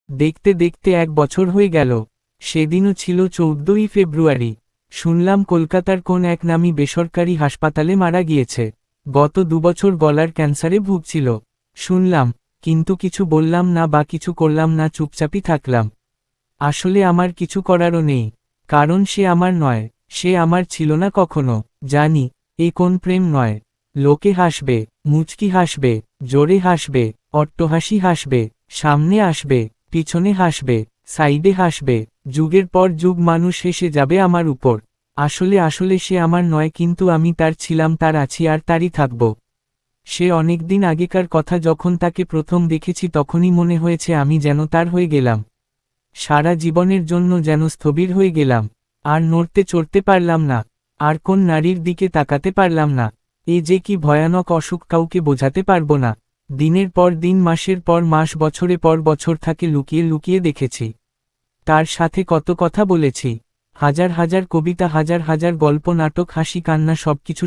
দেখতে দেখতে 1 বছর হয়ে গেল। সেদিনও ছিল 14ই ফেব্রুয়ারি। শুনলাম কলকাতার কোন এক নামী বেসরকারি হাসপাতালে মারা গিয়েছে। গত 2 বছর গলার ক্যান্সারে ভুগছিল। শুনলাম, কিন্তু কিছু বললাম না বা কিছু করলাম না, চুপচাপই থাকলাম। আসলে আমার কিছু করারও নেই, কারণ সে আমার নয়, সে আমার ছিল না কখনো। জানি, এ কোন প্রেম নয়। লোকে হাসবে, মুচকি হাসবে, জোরে হাসবে, অট্টহাসি হাসবে, সামনে আসবে, পিছনে হাসবে, সাইডে হাসবে, যুগের পর যুগ মানুষ হেসে যাবে আমার উপর। আসলে আসলে সে আমার নয়, কিন্তু আমি তার ছিলাম, তার আছি আর তারই থাকব। সে অনেকদিন আগেকার কথা, যখন তাকে প্রথম দেখেছি তখনই মনে হয়েছে আমি যেন তার হয়ে গেলাম। সারা জীবনের জন্য যেন স্থবির হয়ে গেলাম। আর নড়তে চড়তে পারলাম না, আর কোন নারীর দিকে তাকাতে পারলাম না। এ যে কি ভয়ানক অসুখ, কাউকে বোঝাতে পারবো না। দিনের পর দিন, মাসের পর মাস, বছরের পর বছর তাকে লুকিয়ে লুকিয়ে দেখেছি। তার সাথে কত কথা বলেছি, হাজার হাজার কবিতা, হাজার হাজার গল্প, নাটক, হাসি কান্না,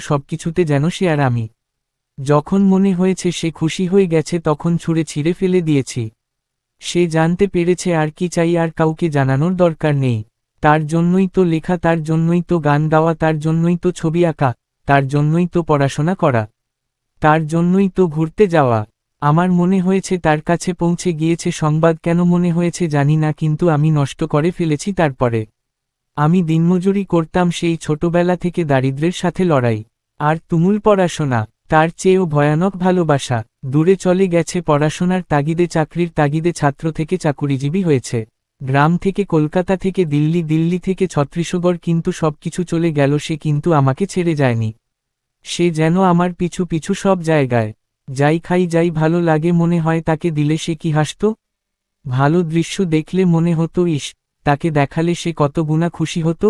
সবকিছুতে যেন সে আর আমি। যখন মনে হয়েছে সে খুশি হয়ে গেছে, তখন ছুঁড়ে ছিঁড়ে ফেলে দিয়েছি। সে জানতে পেরেছে আর কি চাই, আর কাউকে জানানোর দরকার নেই। তার জন্যই তো লেখা, তার জন্যই তো গান গাওয়া, তার জন্যই তো ছবি আঁকা, তার জন্যই তো পড়াশোনা করা, তার জন্যই তো ঘুরতে যাওয়া। আমার মনে হয়েছে তার কাছে পৌঁছে গিয়েছে সংবাদ, কেন মনে হয়েছে জানি না, কিন্তু আমি নষ্ট করে ফেলেছি। তারপরে আমি দিনমজুরি করতাম, সেই ছোটবেলা থেকে দারিদ্র্যের সাথে লড়াই, আর তুমুল পড়াশোনা। তার চেয়েও ভয়ানক ভালোবাসা। দূরে চলে গেছে পড়াশোনার তাগিদে, চাকরির তাগিদে, ছাত্র থেকে চাকুরিজীবী হয়েছে। গ্রাম থেকে কলকাতা, থেকে দিল্লি, দিল্লি থেকে ছত্রিশগড়, কিন্তু সবকিছু চলে গেল সে, কিন্তু আমাকে ছেড়ে যায়নি। সে যেন আমার পিছু পিছু সব জায়গায়। যাই খাই, যাই ভালো লাগে, মনে হয় তাকে দিলে সে কি হাসত। ভালো দৃশ্য দেখলে মনে হতো ইস, তাকে দেখালে সে কত গুণা খুশি হতো।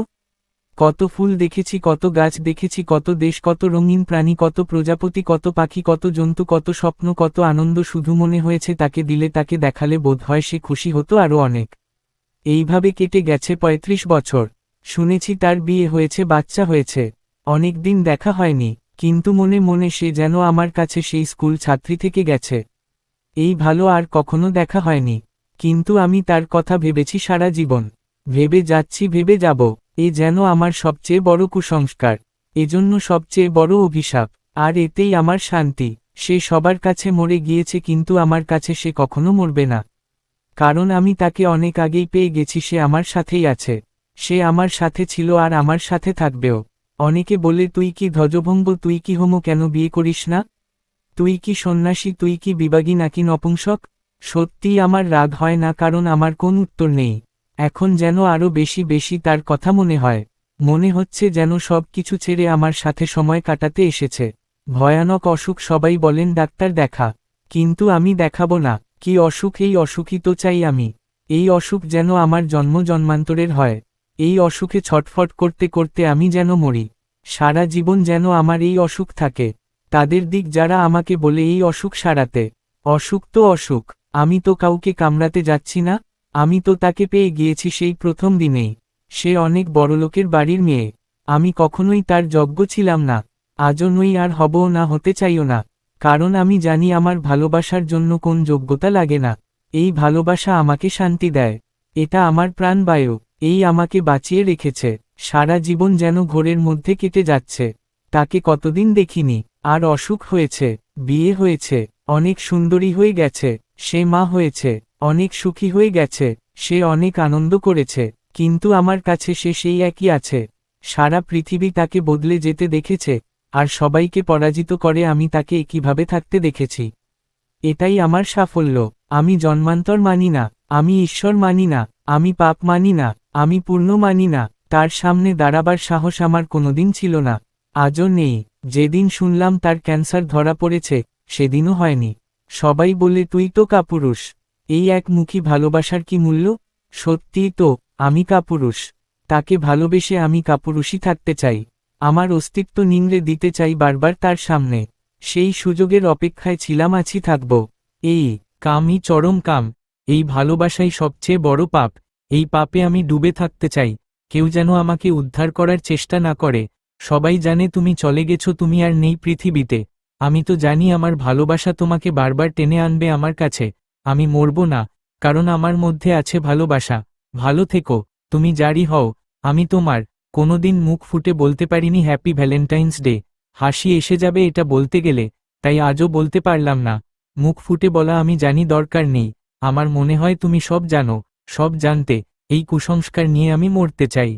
কত ফুল দেখেছি, কত গাছ দেখেছি, কত দেশ, কত রঙিন প্রাণী, কত প্রজাপতি, কত পাখি, কত জন্তু, কত স্বপ্ন, কত আনন্দ। শুধু মনে হয়েছে তাকে দিলে, তাকে দেখালে বোধ হয় সে খুশি হতো আরও অনেক। এইভাবে কেটে গেছে 35 বছর। শুনেছি তার বিয়ে হয়েছে, বাচ্চা হয়েছে। অনেক দিন দেখা হয়নি, কিন্তু মনে মনে সে যেন আমার কাছে সেই স্কুল ছাত্রী থেকে গেছে। এই ভালো আর কখনো দেখা হয়নি, কিন্তু আমি তার কথা ভেবেছি সারা জীবন। ভেবে যাচ্ছি, ভেবে যাব। এ যেন আমার সবচেয়ে বড় কুসংস্কার, এজন্য সবচেয়ে বড় অভিশাপ। আর এতেই আমার শান্তি। সে সবার কাছে মরে গিয়েছে, কিন্তু আমার কাছে সে কখনো মরবে না। কারণ আমি তাকে অনেক আগেই পেয়ে গেছি, সে আমার সাথেই আছে। সে আমার সাথে ছিল আর আমার সাথে থাকবেও। অনেকে বলে, তুই কি ধ্বজভঙ্গ, তুই কি হোমো, কেন বিয়ে করিস না? তুই কি সন্ন্যাসী, তুই কি বিবাগী নাকি নপুংসক? সত্যিই আমার রাগ হয় না, কারণ আমার কোন উত্তর নেই। এখন যেন আরও বেশি বেশি তার কথা মনে হয়। মনে হচ্ছে যেন সব কিছু ছেড়ে আমার সাথে সময় কাটাতে এসেছে। ভয়ানক অসুখ, সবাই বলেন ডাক্তার দেখা, কিন্তু আমি দেখাবো না। কি অসুখ? এই অসুখই তো চাই আমি। এই অসুখ যেন আমার জন্ম জন্মান্তরের হয়। এই অসুখে ছটফট করতে করতে আমি যেন মরি। সারা জীবন যেন আমার এই অসুখ থাকে। তাদের দিক যারা আমাকে বলে এই অসুখ সারাতে। অসুখ তো অসুখ, আমি তো কাউকে কামড়াতে যাচ্ছি না। আমি তো তাকে পেয়ে গিয়েছি সেই প্রথম দিনেই। সে অনেক বড়লোকের বাড়ির মেয়ে। আমি কখনোই তার যোগ্য ছিলাম না, আজও নই, আর হবও না, হতে চাইও না। কারণ আমি জানি আমার ভালোবাসার জন্য কোন যোগ্যতা লাগে না। এই ভালোবাসা আমাকে শান্তি দেয়। এটা আমার প্রাণবায়ু, এই আমাকে বাঁচিয়ে রেখেছে। সারা জীবন যেন ঘোরের মধ্যে কেটে যাচ্ছে। তাকে কতদিন দেখিনি, আর অসুখ হয়েছে, বিয়ে হয়েছে, অনেক সুন্দরী হয়ে গেছে, সে মা হয়েছে, অনেক সুখী হয়ে গেছে, সে অনেক আনন্দ করেছে, কিন্তু আমার কাছে সে সেই একই আছে। সারা পৃথিবী তাকে বদলে যেতে দেখেছে, আর সবাইকে পরাজিত করে আমি তাকে একইভাবে থাকতে দেখেছি। এটাই আমার সাফল্য। আমি জন্মান্তর মানি না, আমি ঈশ্বর মানি না, আমি পাপ মানি না, আমি পূর্ণ মানি না। তার সামনে দাঁড়াবার সাহস আমার কোনোদিন ছিল না, আজও নেই। যেদিন শুনলাম তার ক্যান্সার ধরা পড়েছে, সেদিনও হয়নি। সবাই বলে, তুই তো কাপুরুষ। এই একমুখী ভালোবাসার কি মূল্য? সত্যিই তো, আমি কাপুরুষ। তাকে ভালোবেসে আমি কাপুরুষই থাকতে চাই। আমার অস্তিত্ব নিংড়ে দিতে চাই বারবার তার সামনে। সেই সুযোগের অপেক্ষায় ছিলাম, আছি, থাকব। এই কামই চরম কাম। এই ভালোবাসাই সবচেয়ে বড় পাপ। এই পাপে আমি ডুবে থাকতে চাই। কেউ যেন আমাকে উদ্ধার করার চেষ্টা না করে। সবাই জানে তুমি চলে গেছো, তুমি আর নেই পৃথিবীতে। আমি তো জানি আমার ভালোবাসা তোমাকে বারবার টেনে আনবে আমার কাছে। আমি মরব না, কারণ আমার মধ্যে আছে ভালোবাসা। ভালো থেকো, তুমি যারই হও, আমি তোমার। কোনোদিন মুখ ফুটে বলতে পারিনি হ্যাপি ভ্যালেন্টাইন্স ডে। হাসি এসে যাবে এটা বলতে গেলে, তাই আজও বলতে পারলাম না। মুখ ফুটে বলা আমি জানি দরকার নেই। আমার মনে হয় তুমি সব জানো, সব জানতে। এই কুসংস্কার নিয়ে আমি মরতে চাই।